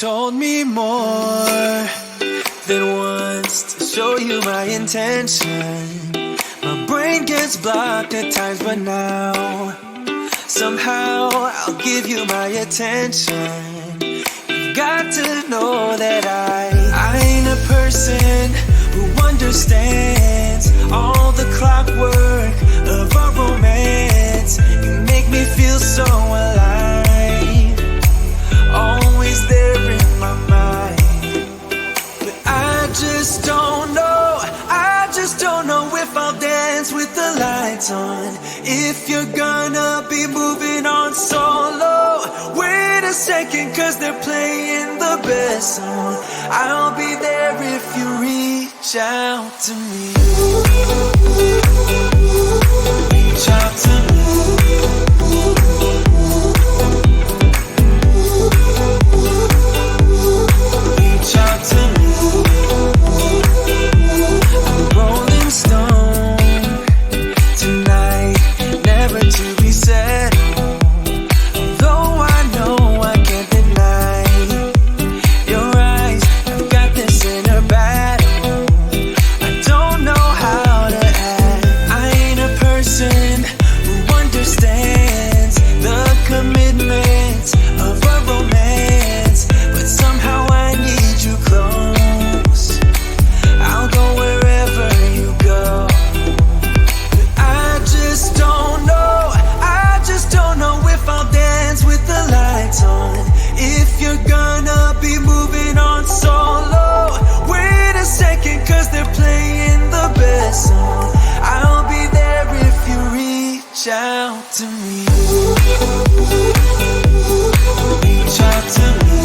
told me more than once to show you my intention. My brain gets blocked at times, but now somehow I'll give you my attention. You've got to know that I ain't a person who understands all the clockwork of our romance. You make me feel so alive, always there in my mind. But I just don't know if I'll dance with the lights on. If you're gonna be moving on solo, wait a second, 'cause they're playing the best song. I'll be there if you reach out to me. Reach out to me. Reach out to me. I'm a rolling stone tonight, never to be settled. Though I know I can't deny your eyes, I've got this inner battle. I don't know how to act. I ain't a person who understands the commitments of a romance, but somehow I need you close. I'll go wherever you go. But I just don't know if I'll dance with the lights on. If you're gonna be moving on solo, wait a second, 'cause they're playing the best song. I'll be there if you reach out to me. Reach out to me.